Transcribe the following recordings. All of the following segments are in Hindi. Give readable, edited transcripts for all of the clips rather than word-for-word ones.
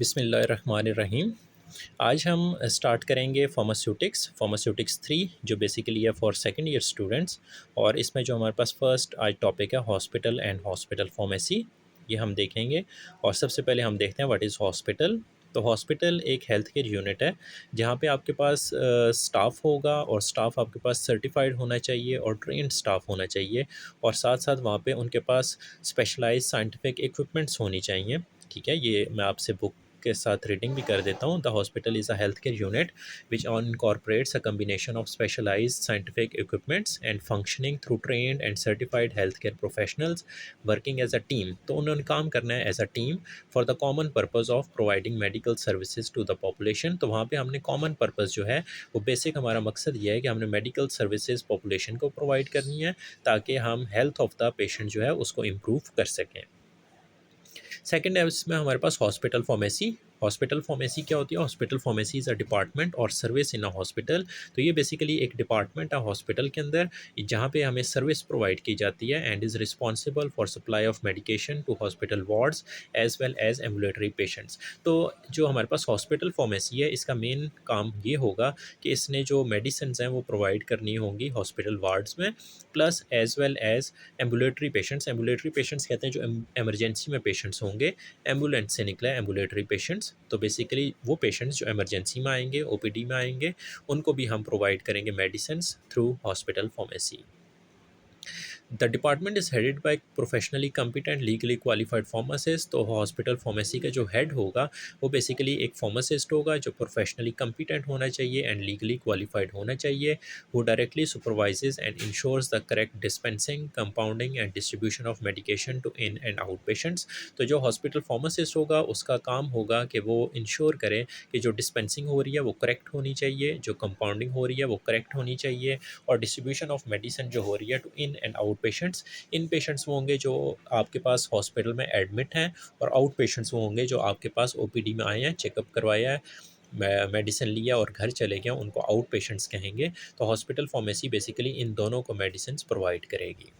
बिस्मिल्लाहिर्रहमानिर्रहीम। आज हम स्टार्ट करेंगे फार्मास्यूटिक्स 3 जो बेसिकली है फॉर सेकंड ईयर स्टूडेंट्स। और इसमें जो हमारे पास फर्स्ट आज टॉपिक है हॉस्पिटल एंड हॉस्पिटल फार्मेसी, ये हम देखेंगे। और सबसे पहले हम देखते हैं व्हाट इज़ हॉस्पिटल। तो हॉस्पिटल एक हेल्थ केयर यूनिट है जहाँ पे आपके पास स्टाफ होगा, और स्टाफ आपके पास सर्टिफाइड होना चाहिए और ट्रेंड स्टाफ होना चाहिए, और साथ साथ वहाँ पे उनके पास स्पेशलाइज्ड साइंटिफिक इक्विपमेंट्स होनी चाहिए। ठीक है, ये मैं आपसे बुक के साथ रीडिंग भी कर देता हूँ। The hospital is a health care unit which incorporates a combination of specialized scientific equipments and functioning through trained and certified healthcare professionals working as a team। तो उन्होंने काम करना है as a team for the common purpose of providing medical services to the population. तो वहाँ पे हमने कॉमन पर्पज़ जो है वो बेसिक हमारा मकसद ये है कि हमने मेडिकल सर्विसेज पॉपुलेशन को प्रोवाइड करनी है ताकि हम हेल्थ ऑफ द पेशेंट जो है उसको इम्प्रूव कर सकें। सेकंड है इसमें हमारे पास हॉस्पिटल फार्मेसी। हॉस्पिटल फार्मेसी क्या होती है? Hospital pharmacy is a department और सर्विस इन अ हॉस्पिटल। तो ये बेसिकली एक डिपार्टमेंट है हॉस्पिटल के अंदर जहाँ पे हमें सर्विस प्रोवाइड की जाती है and is responsible for supply of medication to hospital wards as well as ambulatory patients. तो जो हमारे पास हॉस्पिटल फार्मेसी है इसका मेन काम ये होगा कि इसने जो मेडिसिन हैं वो प्रोवाइड करनी होंगी हॉस्पिटल वार्ड्स में, plus as well as ambulatory patients. Ambulatory patients कहते हैं जो एमरजेंसी में पेशेंट्स होंगे, एम्बुलेंस से निकला एम्बुलेटरी पेशेंट्स। तो बेसिकली वो पेशेंट्स जो इमरजेंसी में आएंगे, ओपीडी में आएंगे, उनको भी हम प्रोवाइड करेंगे medicine through hospital pharmacy. The department is headed by professionally competent legally qualified pharmacist. तो हॉस्पिटल फार्मेसी का जो हेड होगा वो बेसिकली एक फार्मासिस्ट होगा जो प्रोफेशनली कम्पिटेंट होना चाहिए एंड लीगली क्वालिफाइड होना चाहिए, who directly supervises and ensures the correct dispensing, compounding and distribution of medication to in and out patients. तो जो हॉस्पिटल फार्मासिस्ट होगा उसका काम होगा कि वो इंश्योर करे कि जो डिस्पेंसिंग हो रही है वो करेक्ट होनी चाहिए, जो कंपाउंडिंग हो रही है वो करेक्ट होनी चाहिए, और डिस्ट्रीब्यूशन ऑफ मेडिसिन जो हो रही है to in and out patients. In patients वो होंगे जो आपके पास हॉस्पिटल में एडमिट हैं, और आउट पेशेंट्स वो होंगे जो आपके पास ओपीडी में आए हैं, चेकअप करवाया है, मेडिसिन लिया और घर चले गए, उनको आउट पेशेंट्स कहेंगे। तो हॉस्पिटल फार्मेसी बेसिकली इन दोनों को मेडिसिन प्रोवाइड करेगी।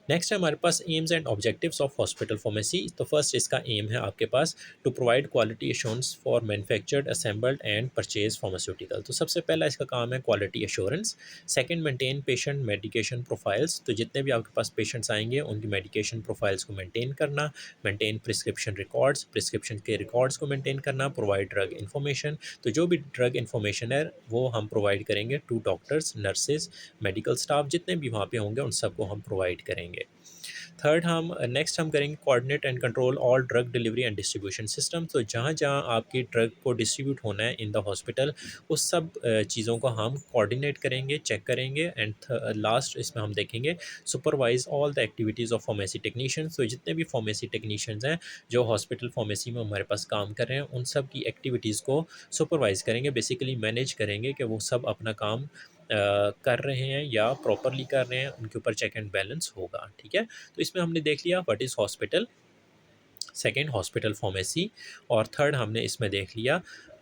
नेक्स्ट है हमारे पास aims and objectives of hospital pharmacy. तो फर्स्ट इसका एम है आपके पास to provide quality assurance for manufactured, assembled and purchase pharmaceutical. तो सबसे पहला इसका काम है quality assurance. Second, maintain patient medication profiles. तो जितने भी आपके पास पेशेंट्स आएंगे उनकी मेडिकेशन प्रोफाइल्स को मेंटेन करना। मेंटेन प्रिस्क्रिप्शन रिकॉर्ड्स, प्रिस्क्रिप्शन के रिकॉर्ड्स को मेंटेन करना। Provide drug information. तो जो भी ड्रग इन्फॉर्मेशन है वो हम प्रोवाइड करेंगे to doctors, nurses, medical staff जितने भी वहाँ पे होंगे उन सबको हम प्रोवाइड करेंगे। थर्ड, हम नेक्स्ट हम करेंगे coordinate and control all drug delivery and distribution system. तो जहाँ जहाँ आपकी ड्रग को डिस्ट्रीब्यूट होना है इन द हॉस्पिटल, उस सब चीज़ों को हम कोऑर्डिनेट करेंगे, चेक करेंगे। एंड लास्ट इसमें हम देखेंगे supervise all the activities of pharmacy technicians. तो जितने भी फार्मेसी टेक्नीशियंस हैं जो हॉस्पिटल फार्मेसी में हमारे पास काम कर रहे हैं उन सब की एक्टिविटीज़ को सुपरवाइज करेंगे, बेसिकली मैनेज करेंगे कि वो सब अपना काम कर रहे हैं या प्रॉपरली कर रहे हैं, उनके ऊपर चेक एंड बैलेंस होगा। ठीक है, तो इसमें हमने देख लिया what is hospital, second hospital pharmacy, और थर्ड हमने इसमें देख लिया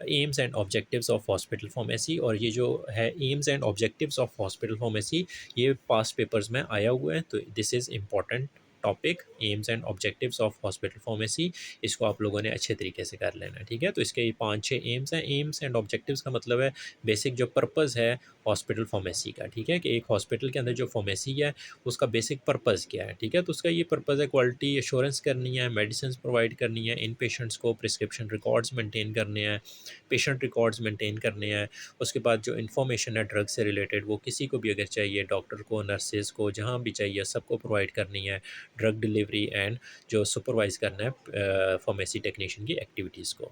AIIMS and objectives of hospital pharmacy. और ये जो है AIIMS and objectives of hospital pharmacy ये पास्ट पेपर्स में आया हुआ है, तो this is important topic, AIIMS and objectives of hospital pharmacy. इसको आप लोगों ने अच्छे तरीके से कर लेना है। ठीक है, तो इसके ये 5-6 एम्स हैं। एम्स एंड ऑब्जेक्टिव्स का मतलब है बेसिक जो पर्पज़ है हॉस्पिटल फार्मेसी का। ठीक है, कि एक हॉस्पिटल के अंदर जो फार्मेसी है उसका बेसिक पर्पज़ क्या है। ठीक है, तो उसका ये पर्पज़ है क्वालिटी एश्योरेंस करनी है, मेडिसिन प्रोवाइड करनी है, इन पेशेंट्स को प्रिस्क्रिप्शन रिकॉर्ड्स मेंटेन करने हैं, पेशेंट रिकॉर्ड्स मेंटेन करने हैं। उसके बाद जो इन्फॉर्मेशन है ड्रग से रिलेटेड वो किसी को भी अगर चाहिए, डॉक्टर को, नर्सेज़ को, जहाँ भी चाहिए सबको प्रोवाइड करनी है। ड्रग डिलीवरी एंड जो सुपरवाइज़ करना है फार्मेसी टेक्नीशियन की एक्टिविटीज़ को।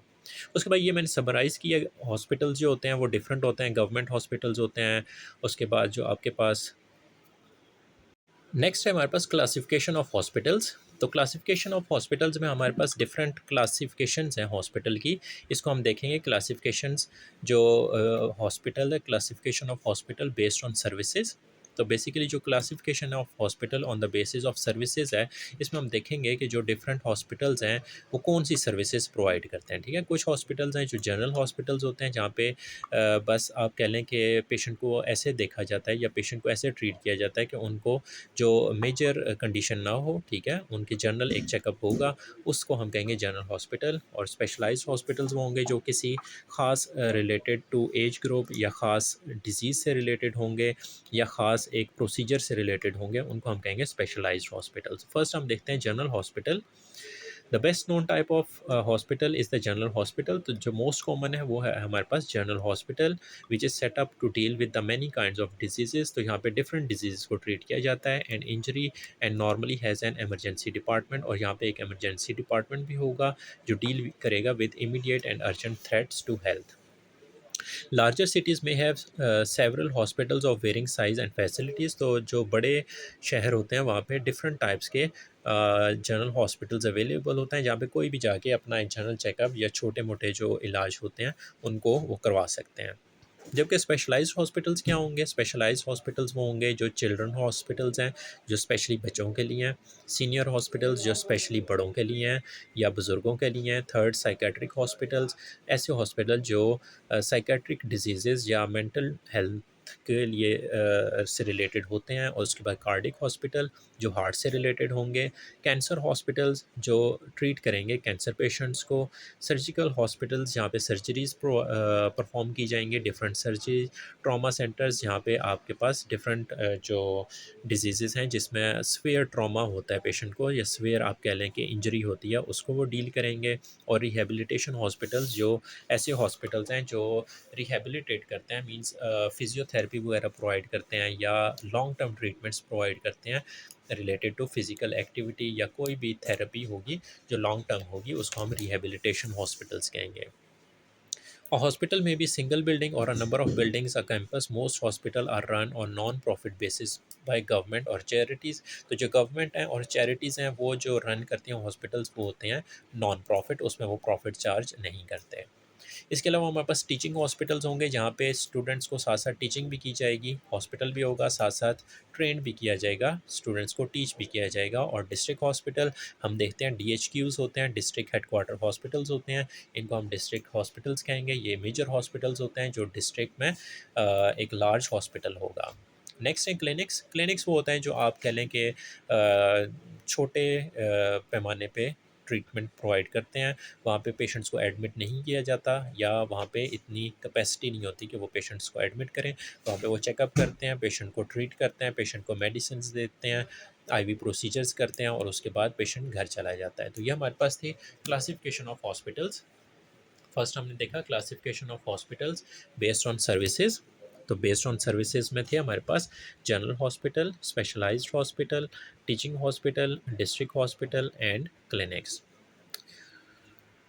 उसके बाद ये मैंने समराइज़ किया, हॉस्पिटल्स जो होते हैं वो डिफरेंट होते हैं, गवर्नमेंट हॉस्पिटल्स होते हैं। उसके बाद जो आपके पास नेक्स्ट है हमारे पास क्लासिफिकेशन ऑफ हॉस्पिटल्स। तो क्लासिफिकेशन ऑफ हॉस्पिटल्स में हमारे पास डिफरेंट क्लासिफिकेशंस हैं हॉस्पिटल की, इसको हम देखेंगे। क्लासिफिकेशंस जो हॉस्पिटल है, classification of hospital based on services. तो बेसिकली जो classification of hospital on the basis of services है, इसमें हम देखेंगे कि जो डिफरेंट हॉस्पिटल्स हैं वो कौन सी सर्विसेज प्रोवाइड करते हैं। ठीक है, कुछ हॉस्पिटल्स हैं जो जनरल हॉस्पिटल्स होते हैं, जहाँ पे बस आप कह लें कि पेशेंट को ऐसे देखा जाता है या पेशेंट को ऐसे ट्रीट किया जाता है कि उनको जो मेजर कंडीशन ना हो, ठीक है, उनकी जनरल एक चेकअप होगा, उसको हम कहेंगे जनरल हॉस्पिटल। और स्पेशलाइज्ड हॉस्पिटल्स वो होंगे जो किसी ख़ास रिलेटेड टू एज ग्रुप या ख़ास डिजीज़ से रिलेटेड होंगे या ख़ास एक प्रोसीजर से रिलेटेड होंगे, उनको हम कहेंगे स्पेशलाइज्ड हॉस्पिटल्स। फर्स्ट हम देखते हैं general hospital. The best known type of hospital is the general hospital. तो जो मोस्ट कॉमन है वो है हमारे पास general hospital, which is set up to deal with the many kinds of diseases. तो यहाँ पे डिफरेंट डिजीज़ को ट्रीट किया जाता है and injury, and normally has an emergency department. और यहाँ पे एक एमरजेंसी डिपार्टमेंट भी होगा जो डील करेगा with immediate and urgent threats to health. Larger cities में have several hospitals of varying size and facilities. तो जो बड़े शहर होते हैं वहाँ पे डिफरेंट टाइप्स के जनरल हॉस्पिटल्स अवेलेबल होते हैं, जहाँ पे कोई भी जाके अपना एक जनरल चेकअप या छोटे मोटे जो इलाज होते हैं उनको वो करवा सकते हैं। जबकि स्पेशलाइज्ड हॉस्पिटल्स क्या होंगे? स्पेशलाइज्ड हॉस्पिटल्स वो होंगे जो चिल्ड्रन हॉस्पिटल्स हैं, जो स्पेशली बच्चों के लिए हैं। सीनियर हॉस्पिटल्स जो स्पेशली बड़ों के लिए हैं या बुज़ुर्गों के लिए हैं। थर्ड, साइकेट्रिक हॉस्पिटल्स, ऐसे हॉस्पिटल जो साइकेट्रिक डिजीज़ेज़ या मेंटल हेल्थ के लिए से रिलेटेड होते हैं। और उसके बाद कार्डिक हॉस्पिटल जो हार्ट से रिलेटेड होंगे। कैंसर हॉस्पिटल्स जो ट्रीट करेंगे कैंसर पेशेंट्स को। सर्जिकल हॉस्पिटल्स जहाँ पे सर्जरीज़ परफॉर्म की जाएंगी, डिफरेंट सर्जरी। ट्रॉमा सेंटर्स जहाँ पे आपके पास डिफरेंट जो डिजीज़ हैं जिसमें स्वेयर ट्रॉमा होता है पेशेंट को, या स्वेयर आप कह लें कि इंजरी होती है, उसको वो डील करेंगे। और रिहेबिलिटेशन हॉस्पिटल्स जो ऐसे हॉस्पिटल्स हैं जो रिहेबिलिटेट करते हैं, मींस फिजियोथेरेपी वगैरह प्रोवाइड करते हैं या लॉन्ग टर्म ट्रीटमेंट्स प्रोवाइड करते हैं रिलेटेड टू फिजिकल एक्टिविटी, या कोई भी थेरेपी होगी जो लॉन्ग टर्म होगी, उसको हम रिहेबिलिटेशन हॉस्पिटल्स कहेंगे। A hospital may be single building or a number of buildings, a campus. Most hospital are run on non-profit basis by government और charities. तो जो गवर्नमेंट हैं और charities हैं वो जो रन करती हैं हॉस्पिटल्स वो होते हैं नॉन प्रॉफिट, उसमें वो प्रॉफिट चार्ज नहीं करते। इसके अलावा हमारे पास टीचिंग हॉस्पिटल्स होंगे जहाँ पे स्टूडेंट्स को साथ साथ टीचिंग भी की जाएगी, हॉस्पिटल भी होगा, साथ साथ ट्रेन भी किया जाएगा, स्टूडेंट्स को टीच भी किया जाएगा। और डिस्ट्रिक्ट हॉस्पिटल हम देखते हैं DHQs होते हैं, डिस्ट्रिक्ट हेडक्वार्टर हॉस्पिटल्स होते हैं, इनको हम डिस्ट्रिक्ट हॉस्पिटल्स कहेंगे। ये मेजर हॉस्पिटल्स होते हैं जो डिस्ट्रिक्ट में एक लार्ज हॉस्पिटल होगा। नेक्स्ट है क्लिनिक्स। क्लिनिक्स वो होता है जो आप कह लें कि छोटे पैमाने पे ट्रीटमेंट प्रोवाइड करते हैं। वहाँ पे पेशेंट्स को एडमिट नहीं किया जाता, या वहाँ पे इतनी कैपेसिटी नहीं होती कि वो पेशेंट्स को एडमिट करें। वहाँ पे वो चेकअप करते हैं, पेशेंट को ट्रीट करते हैं, पेशेंट को मेडिसिन देते हैं, IV प्रोसीजर्स करते हैं, और उसके बाद पेशेंट घर चला जाता है। तो ये हमारे पास थी क्लासिफिकेशन ऑफ हॉस्पिटल्स। फर्स्ट हमने देखा classification of hospitals based on services. तो बेस्ड ऑन सर्विसेज में थे हमारे पास general hospital, specialised hospital, teaching hospital, district hospital and clinics.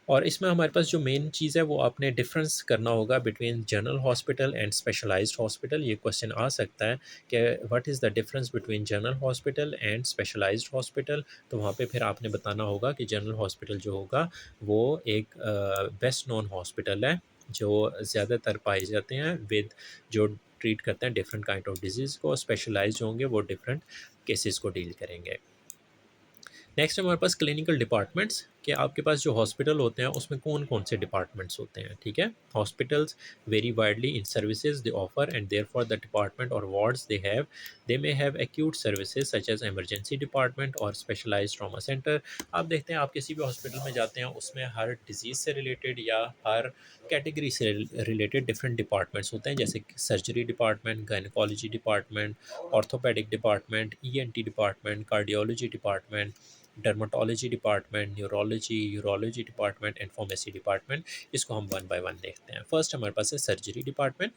और इसमें हमारे पास जो मेन चीज़ है वो आपने डिफरेंस करना होगा between general hospital and specialised hospital. ये क्वेश्चन आ सकता है कि what is the difference between general hospital and specialised hospital. तो वहाँ पे फिर आपने बताना होगा कि जनरल हॉस्पिटल जो होगा वो एक बेस्ट नोन हॉस्पिटल है जो ज़्यादातर पाए जाते हैं विद जो ट्रीट करते हैं डिफरेंट काइंड ऑफ डिजीज़ को। स्पेशलाइज्ड होंगे वो डिफरेंट केसेस को डील करेंगे। नेक्स्ट हमारे पास क्लिनिकल डिपार्टमेंट्स, कि आपके पास जो हॉस्पिटल होते हैं उसमें कौन कौन से डिपार्टमेंट्स होते हैं। ठीक है, hospitals very widely in services they offer and therefore the department और wards they may have acute services such as emergency department और स्पेशलाइज्ड ट्रॉमा सेंटर। आप देखते हैं आप किसी भी हॉस्पिटल में जाते हैं उसमें हर डिजीज़ से रिलेटेड या हर कैटेगरी से रिलेटेड डिफरेंट डिपार्टमेंट्स होते हैं, जैसे surgery department, gynaecology department, orthopaedic department, ENT department, cardiology department, dermatology department, neurology, urology department and pharmacy department. इसको हम वन बाय वन देखते हैं। फर्स्ट हमारे पास है सर्जरी डिपार्टमेंट।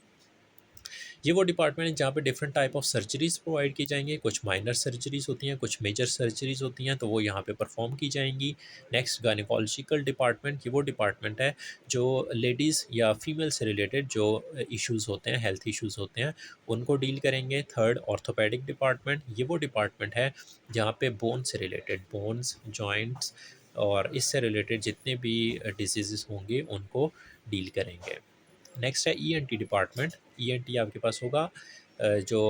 ये वो डिपार्टमेंट है जहाँ पे different type of surgeries provide की जाएंगी। कुछ माइनर सर्जरीज होती हैं, कुछ मेजर सर्जरीज होती हैं, तो वो यहाँ पे परफॉर्म की जाएंगी। नेक्स्ट गायनेकोलॉजिकल डिपार्टमेंट, ये वो डिपार्टमेंट है जो लेडीज़ या फीमेल से रिलेटेड जो इश्यूज़ होते हैं, हेल्थ इश्यूज़ होते हैं, उनको डील करेंगे। थर्ड ऑर्थोपेडिक डिपार्टमेंट, ये वो डिपार्टमेंट है जहाँ पे बोन से रिलेटेड, बोन्स, जॉइंट्स और इससे रिलेटेड जितने भी डिजीज़ होंगे उनको डील करेंगे। नेक्स्ट है ENT डिपार्टमेंट। ENT आपके पास होगा जो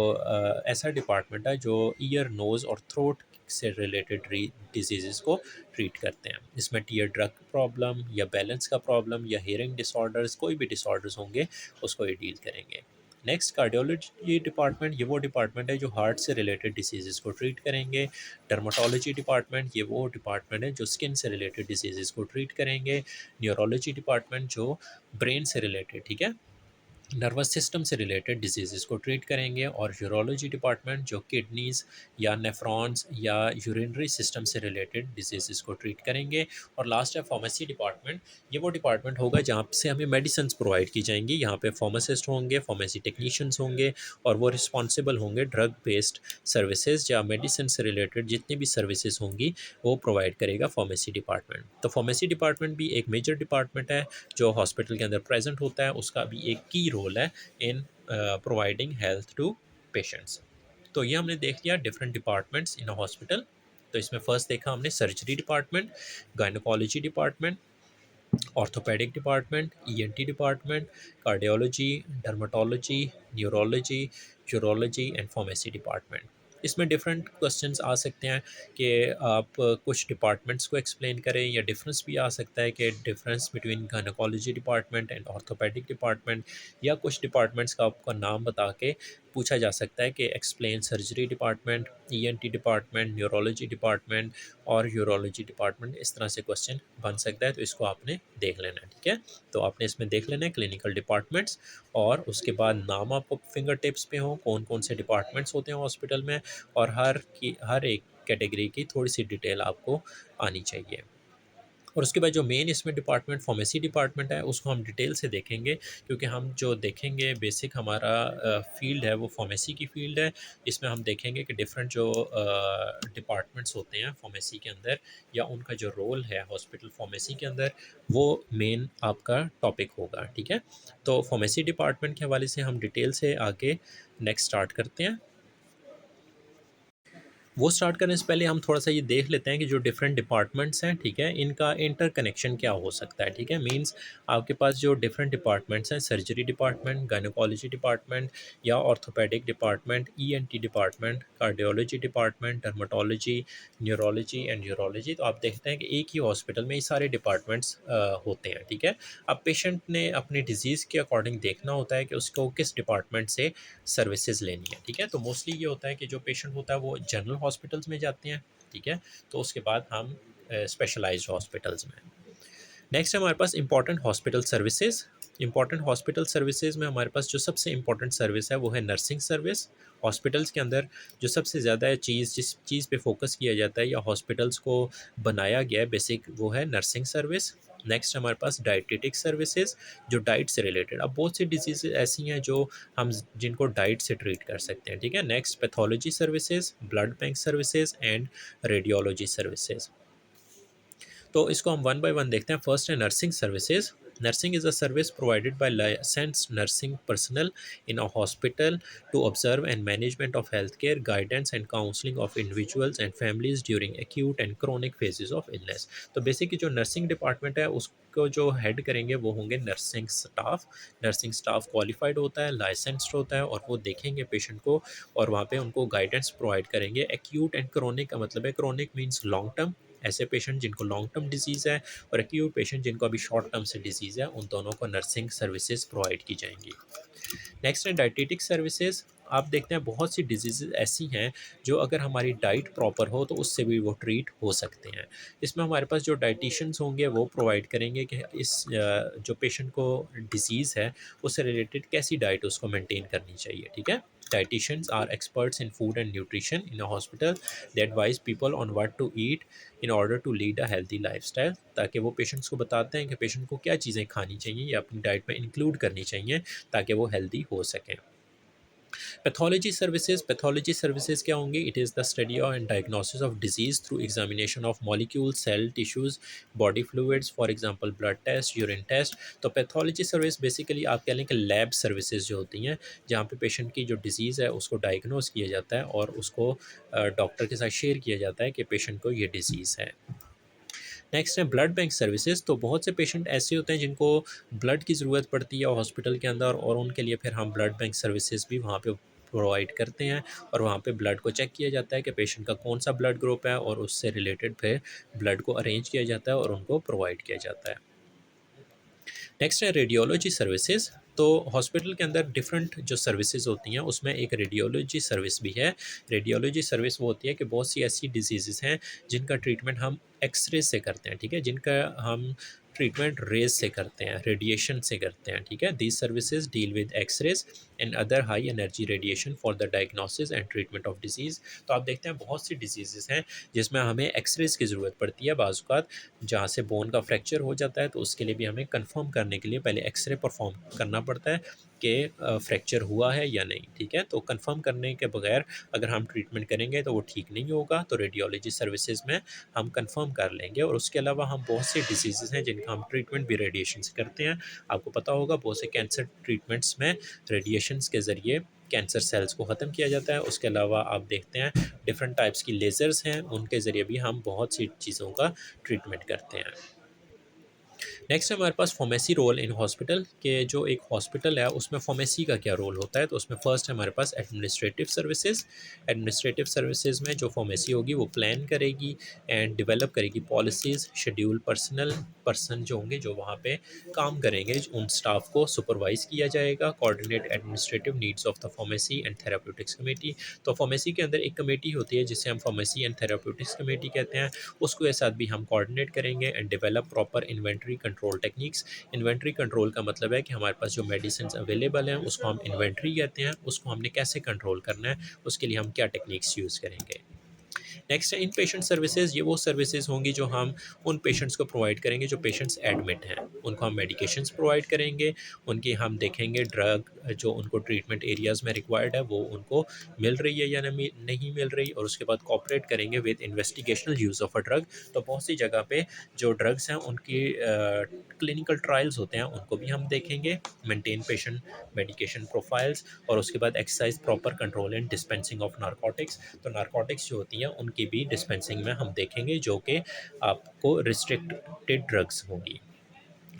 ऐसा डिपार्टमेंट है जो ईयर नोज़ और थ्रोट से रिलेटेड डिजीज़ को ट्रीट करते हैं। इसमें टीयर ड्रग प्रॉब्लम या बैलेंस का प्रॉब्लम या हियरिंग डिसऑर्डर्स, कोई भी डिसऑर्डर्स होंगे उसको ये डील करेंगे। नेक्स्ट कार्डियोलॉजी डिपार्टमेंट, ये वो डिपार्टमेंट है जो हार्ट से रिलेटेड डिसीज़ को ट्रीट करेंगे। डर्माटोलॉजी डिपार्टमेंट, ये वो डिपार्टमेंट है जो स्किन से रिलेटेड डिसीज़ को ट्रीट करेंगे। न्यूरोलॉजी डिपार्टमेंट जो ब्रेन से रिलेटेड, ठीक है, नर्वस सिस्टम से रिलेटेड डिजीज़ को ट्रीट करेंगे। और यूरोलॉजी डिपार्टमेंट जो किडनीज़ या नेफ्रॉन्स या यूरिनरी सिस्टम से रिलेटेड डिजीज़ को ट्रीट करेंगे। और लास्ट है फार्मेसी डिपार्टमेंट, ये वो डिपार्टमेंट होगा जहाँ से हमें मेडिसिन्स प्रोवाइड की जाएंगी। यहाँ पे फार्मासिस्ट होंगे, फार्मेसी टेक्नीशियंस होंगे, और वो रिस्पॉन्सिबल होंगे ड्रग बेस्ड सर्विसेज या मेडिसिन से रिलेटेड जितनी भी सर्विसेज होंगी वो प्रोवाइड करेगा फार्मेसी डिपार्टमेंट। तो फार्मेसी डिपार्टमेंट भी एक मेजर डिपार्टमेंट है जो हॉस्पिटल के अंदर प्रेजेंट होता है, उसका भी एक की रोल है in providing health to patients. तो ये हमने देख लिया different departments in a hospital. तो इसमें फर्स्ट देखा हमने surgery department, gynaecology department, orthopaedic department, ENT department, cardiology, dermatology, neurology, urology and pharmacy department. इसमें डिफरेंट क्वेश्चंस आ सकते हैं कि आप कुछ डिपार्टमेंट्स को एक्सप्लेन करें, या डिफरेंस भी आ सकता है कि difference between gynaecology department and orthopaedic department, या कुछ डिपार्टमेंट्स का आपका नाम बता के पूछा जा सकता है कि explain surgery department, ENT department, neurology department और यूरोलॉजी डिपार्टमेंट। इस तरह से क्वेश्चन बन सकता है, तो इसको आपने देख लेना है, ठीक है। तो आपने इसमें देख लेना है क्लिनिकल डिपार्टमेंट्स, और उसके बाद नाम आपको फिंगर टिप्स पे हो कौन कौन से डिपार्टमेंट्स होते हैं हॉस्पिटल में, और हर एक कैटेगरी की थोड़ी सी डिटेल आपको आनी चाहिए। और उसके बाद जो मेन इसमें डिपार्टमेंट फार्मेसी डिपार्टमेंट है उसको हम डिटेल से देखेंगे, क्योंकि हम जो देखेंगे बेसिक हमारा फील्ड है वो फार्मेसी की फील्ड है। इसमें हम देखेंगे कि डिफरेंट जो डिपार्टमेंट्स होते हैं फार्मेसी के अंदर, या उनका जो रोल है हॉस्पिटल फार्मेसी के अंदर, वो मेन आपका टॉपिक होगा, ठीक है। तो फार्मेसी डिपार्टमेंट के हवाले से हम डिटेल से आगे नेक्स्ट स्टार्ट करते हैं। वो स्टार्ट करने से पहले हम थोड़ा सा ये देख लेते हैं कि जो डिफरेंट डिपार्टमेंट्स हैं, ठीक है, इनका इंटरकनेक्शन क्या हो सकता है, ठीक है। मींस आपके पास जो डिफरेंट डिपार्टमेंट्स हैं, सर्जरी डिपार्टमेंट, गायनोकोलॉजी डिपार्टमेंट, या orthopaedic department, ENT department, cardiology department, dermatology, neurology and urology, तो आप देखते हैं कि एक ही हॉस्पिटल में ये सारे डिपार्टमेंट्स होते हैं, ठीक है। अब पेशेंट ने अपनी डिजीज़ के अकॉर्डिंग देखना होता है कि उसको किस डिपार्टमेंट से सर्विसेज लेनी है, ठीक है। तो मोस्टली ये होता है कि जो पेशेंट होता है वो जनरल हॉस्पिटल्स में जाते हैं, ठीक है। तो उसके बाद हम स्पेशलाइज्ड हॉस्पिटल्स में। नेक्स्ट है हमारे पास important hospital services. Important hospital services में हमारे पास जो सबसे इंपॉर्टेंट सर्विस है वो है नर्सिंग सर्विस। हॉस्पिटल्स के अंदर जो सबसे ज़्यादा चीज़ जिस चीज़ पे फोकस किया जाता है या हॉस्पिटल्स को बनाया गया है बेसिक, वो है नर्सिंग सर्विस। नेक्स्ट हमारे पास डाइटेटिक सर्विसेज, जो डाइट से रिलेटेड, अब बहुत सी डिजीज़ ऐसी हैं जो हम जिनको डाइट से ट्रीट कर सकते हैं, ठीक है। Next pathology services, blood bank services and radiology services. तो इसको हम वन बाय वन देखते हैं। फर्स्ट है nursing services. Nursing is a service provided by licensed nursing personnel in a hospital to observe and management of health care, guidance and counselling of individuals and families during acute and chronic phases of illness. तो बेसिकली जो नर्सिंग डिपार्टमेंट है उसको जो हेड करेंगे वो होंगे nursing staff. Nursing staff qualified होता है, लाइसेंस्ड होता है, और वो देखेंगे पेशेंट को और वहाँ पे उनको गाइडेंस प्रोवाइड करेंगे। एक्यूट एंड क्रोनिक का मतलब है, क्रोनिक मीन्स लॉन्ग टर्म, ऐसे पेशेंट जिनको लॉन्ग टर्म डिजीज़ है, और एक्यूट पेशेंट जिनको अभी शॉर्ट टर्म से डिजीज़ है, उन दोनों को नर्सिंग सर्विसेज प्रोवाइड की जाएंगी। नेक्स्ट है डाइटेटिक सर्विसेज। आप देखते हैं बहुत सी डिजीज़ ऐसी हैं जो अगर हमारी डाइट प्रॉपर हो तो उससे भी वो ट्रीट हो सकते हैं। इसमें हमारे पास जो डाइटिशियंस होंगे वो प्रोवाइड करेंगे कि इस जो पेशेंट को डिजीज़ है उससे रिलेटेड कैसी डाइट उसको मेंटेन करनी चाहिए, ठीक है। Dietitians are experts in food and nutrition in a hospital. They advise people on what to eat in order to lead a healthy lifestyle, ताकि वो पेशेंट्स को बताते हैं कि पेशेंट को क्या चीज़ें खानी चाहिए या अपनी डाइट में इंक्लूड करनी चाहिए ताकि वो हेल्दी हो सकें। पैथोलॉजी सर्विसेज क्या होंगी? It is the study and diagnosis of disease through examination of molecule, cell, tissues, body fluids, for example blood test, urine test. तो पैथोलॉजी सर्विस बेसिकली आप कह लें कि लैब सर्विसेज जो होती हैं, जहाँ पे पेशेंट की जो डिजीज़ है उसको डायग्नोस किया जाता है और उसको डॉक्टर के साथ शेयर किया जाता है कि पेशेंट को ये डिजीज़ है। नेक्स्ट है ब्लड बैंक सर्विसेज। तो बहुत से पेशेंट ऐसे होते हैं जिनको ब्लड की ज़रूरत पड़ती है हॉस्पिटल के अंदर, और उनके लिए फिर हम ब्लड बैंक सर्विसेज भी वहाँ पे प्रोवाइड करते हैं और वहाँ पे ब्लड को चेक किया जाता है कि पेशेंट का कौन सा ब्लड ग्रुप है और उससे रिलेटेड फिर ब्लड को अरेंज किया जाता है और उनको प्रोवाइड किया जाता है। नेक्स्ट है रेडियोलॉजी सर्विसेज। तो हॉस्पिटल के अंदर डिफरेंट जो सर्विसेज होती हैं उसमें एक रेडियोलॉजी सर्विस भी है। रेडियोलॉजी सर्विस वो होती है कि बहुत सी ऐसी डिजीज़ हैं जिनका ट्रीटमेंट हम एक्सरे से करते हैं, ठीक है, जिनका हम ट्रीटमेंट रेज से करते हैं, रेडिएशन से करते हैं, ठीक है। These services deal with x-rays and other high energy radiation for the diagnosis and treatment of disease. तो आप देखते हैं बहुत सी डिजीज़ हैं जिसमें हमें एक्सरेज की ज़रूरत पड़ती है। बाज़ औक़ात जहाँ से बोन का फ्रैक्चर हो जाता है तो उसके लिए भी हमें कंफर्म करने के लिए पहले एक्सरे परफॉर्म करना पड़ता है कि फ्रैक्चर हुआ है या नहीं, ठीक है। तो कंफर्म करने के बगैर अगर हम ट्रीटमेंट करेंगे तो वो ठीक नहीं होगा। तो रेडियोलॉजी सर्विसेज में हम कंफर्म कर लेंगे। और उसके अलावा हम बहुत सी डिजीज़ हैं जिनका हम ट्रीटमेंट भी रेडिएशन से करते हैं। आपको पता होगा बहुत से कैंसर ट्रीटमेंट्स में रेडिएशंस के ज़रिए कैंसर सेल्स को ख़त्म किया जाता है। उसके अलावा आप देखते हैं डिफरेंट टाइप्स की लेज़र्स हैं, उनके ज़रिए भी हम बहुत सी चीज़ों का ट्रीटमेंट करते हैं। नेक्स्ट है हमारे पास फार्मेसी रोल इन हॉस्पिटल के। जो एक हॉस्पिटल है उसमें फार्मेसी का क्या रोल होता है, तो उसमें फर्स्ट है हमारे पास एडमिनिस्ट्रेटिव सर्विसेज। एडमिनिस्ट्रेटिव सर्विसेज में जो फार्मेसी होगी वो प्लान करेगी एंड डेवलप करेगी पॉलिसीज़, शेड्यूल पर्सन जो होंगे जो वहाँ पे काम करेंगे उन स्टाफ को सुपरवाइज किया जाएगा। Coordinate administrative needs of the pharmacy and therapeutics committee. तो फार्मेसी के अंदर एक कमेटी होती है जिसे हम फार्मेसी एंड थेराप्यूटिक्स कमेटी कहते हैं। उसको के साथ भी हम कोऑर्डिनेट करेंगे and develop proper inventory control techniques. Inventory control का मतलब है कि हमारे पास जो मेडिसिन अवेलेबल हैं उसको हम इन्वेंट्री कहते हैं, उसको हमने कैसे कंट्रोल करना है, उसके लिए हम क्या टेक्निक्स यूज़ करेंगे। नेक्स्ट है इन पेशेंट सर्विसेज। ये वो सर्विसेज होंगी जो हम उन पेशेंट्स को प्रोवाइड करेंगे जो पेशेंट्स एडमिट हैं। उनको हम मेडिकेशंस प्रोवाइड करेंगे, उनकी हम देखेंगे ड्रग जो उनको ट्रीटमेंट एरियाज़ में रिक्वायर्ड है वो उनको मिल रही है या नहीं मिल रही, और उसके बाद कोऑपरेट करेंगे with investigational use of a drug. तो बहुत सी जगह पे जो ड्रग्स हैं उनकी क्लिनिकल ट्रायल्स होते हैं उनको भी हम देखेंगे। मेंटेन पेशेंट मेडिकेशन प्रोफाइल्स, और उसके बाद exercise proper control and dispensing of narcotics. तो नारकोटिक्स जो होती हैं उनकी भी डिस्पेंसिंग में हम देखेंगे जो कि आपको रिस्ट्रिक्टेड ड्रग्स होंगी।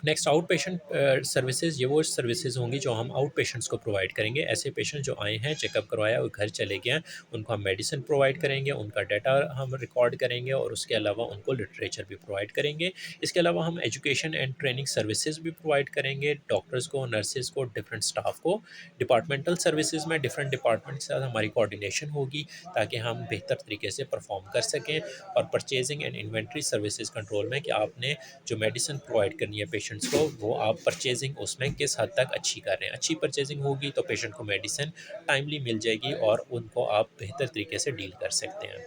Next out patient services. ये वो सर्विसेज होंगी जो हम आउट पेशेंट्स को प्रोवाइड करेंगे। ऐसे पेशेंट जो आए हैं, चेकअप करवाया और घर चले गए हैं, उनको हम मेडिसिन प्रोवाइड करेंगे, उनका डाटा हम रिकॉर्ड करेंगे और उसके अलावा उनको लिटरेचर भी प्रोवाइड करेंगे। इसके अलावा हम एजुकेशन एंड ट्रेनिंग सर्विसेज भी प्रोवाइड करेंगे डॉक्टर्स को, नर्सेज को, डिफरेंट स्टाफ को। डिपार्टमेंटल सर्विसेज में डिफरेंट डिपार्टमेंट के साथ हमारी कोऑर्डिनेशन होगी ताकि हम बेहतर तरीके से परफॉर्म कर सकें। और purchasing and inventory services control में कि आपने जो मेडिसिन प्रोवाइड करनी है पेशेंट्स को वो आप परचेजिंग उसमें किस हद तक अच्छी कर रहे हैं। अच्छी परचेजिंग होगी तो पेशेंट को मेडिसिन टाइमली मिल जाएगी और उनको आप बेहतर तरीके से डील कर सकते हैं।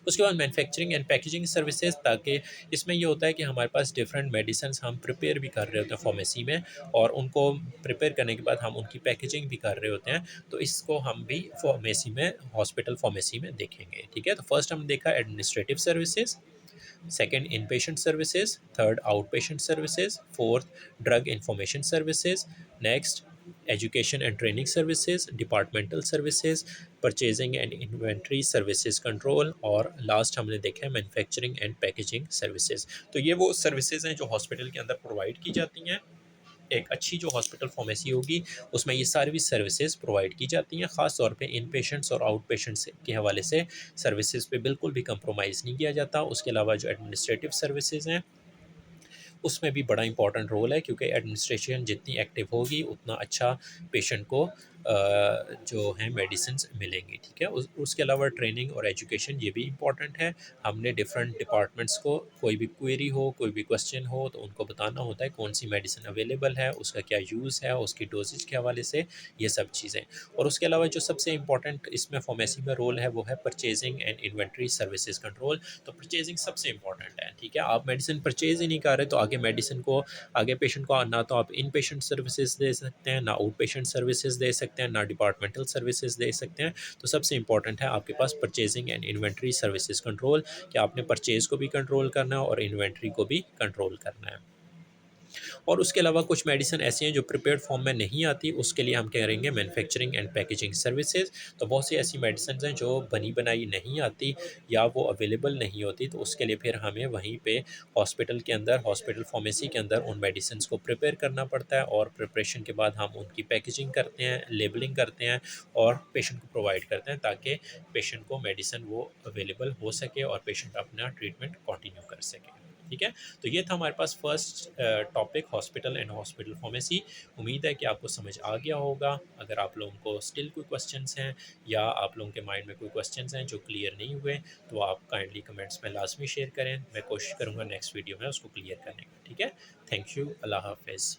उसके बाद मैन्युफैक्चरिंग एंड पैकेजिंग सर्विसेज, ताकि इसमें ये होता है कि हमारे पास डिफरेंट मेडिसिन हम प्रिपेयर भी कर रहे होते हैं फार्मेसी में, और उनको प्रिपेयर करने के बाद हम उनकी पैकेजिंग भी कर रहे होते हैं। तो इसको हम भी फार्मेसी में, हॉस्पिटल फार्मेसी में देखेंगे, ठीक है। तो फर्स्ट हम देखा administrative services, second inpatient services, third outpatient services, fourth drug information services, next education and training services, departmental services, purchasing and inventory services control, और लास्ट हमने देखा है मैन्युफैक्चरिंग एंड पैकेजिंग सर्विसेज। तो ये वो सर्विसेज हैं जो हॉस्पिटल के अंदर प्रोवाइड की जाती हैं। एक अच्छी जो हॉस्पिटल फार्मेसी होगी उसमें ये सारी सर्विसेज प्रोवाइड की जाती हैं। ख़ास तौर पे इन पेशेंट्स और आउट पेशेंट्स के हवाले से सर्विसेज पे बिल्कुल भी कंप्रोमाइज़ नहीं किया जाता। उसके अलावा जो एडमिनिस्ट्रेटिव सर्विसेज हैं उसमें भी बड़ा इंपॉर्टेंट रोल है, क्योंकि एडमिनिस्ट्रेशन जितनी एक्टिव होगी उतना अच्छा पेशेंट को जो है मेडिसिन्स मिलेंगी, ठीक है। उसके अलावा ट्रेनिंग और एजुकेशन ये भी इम्पॉर्टेंट है। हमने डिफरेंट डिपार्टमेंट्स को कोई भी क्वेरी हो, कोई भी क्वेश्चन हो तो उनको बताना होता है कौन सी मेडिसिन अवेलेबल है, उसका क्या यूज़ है, उसकी डोजेज के हवाले से, ये सब चीज़ें। और उसके अलावा जो सबसे इम्पॉर्टेंट इसमें फार्मेसी में रोल है वो है purchasing and inventory services control. तो परचेजिंग सबसे इंपॉर्टेंट है, ठीक है। आप मेडिसिन परचेज ही नहीं कर रहे तो आगे मेडिसिन को, आगे पेशेंट को ना तो आप इन पेशेंट सर्विसेज दे सकते हैं, ना आउट पेशेंट सर्विसेज दे सकते हैं, ना डिपार्टमेंटल सर्विसेज दे सकते हैं। तो सबसे इंपॉर्टेंट है आपके पास purchasing and inventory services control, कि आपने परचेज को भी कंट्रोल करना है और इन्वेंट्री को भी कंट्रोल करना है। और उसके अलावा कुछ मेडिसिन ऐसी हैं जो प्रिपेयर्ड फॉर्म में नहीं आती, उसके लिए हम करेंगे मैन्युफैक्चरिंग एंड पैकेजिंग सर्विसेज। तो बहुत सी ऐसी मेडिसिन हैं जो बनी बनाई नहीं आती या वो अवेलेबल नहीं होती, तो उसके लिए फिर हमें वहीं पे हॉस्पिटल के अंदर, हॉस्पिटल फार्मेसी के अंदर उन मेडिसिन को प्रिपेयर करना पड़ता है, और प्रिपरेशन के बाद हम उनकी पैकेजिंग करते हैं, लेबलिंग करते हैं और पेशेंट को प्रोवाइड करते हैं, ताकि पेशेंट को मेडिसिन वो अवेलेबल हो सके और पेशेंट अपना ट्रीटमेंट कंटिन्यू कर सके। ठीक है, तो ये था हमारे पास first topic, hospital and hospital pharmacy. उम्मीद है कि आपको समझ आ गया होगा। अगर आप लोगों को स्टिल कोई क्वेश्चंस हैं या आप लोगों के माइंड में कोई क्वेश्चंस हैं जो क्लियर नहीं हुए, तो आप काइंडली कमेंट्स में लाजमी शेयर करें। मैं कोशिश करूँगा नेक्स्ट वीडियो में उसको क्लियर करने का। ठीक है, थैंक यू, अल्लाह हाफिज़।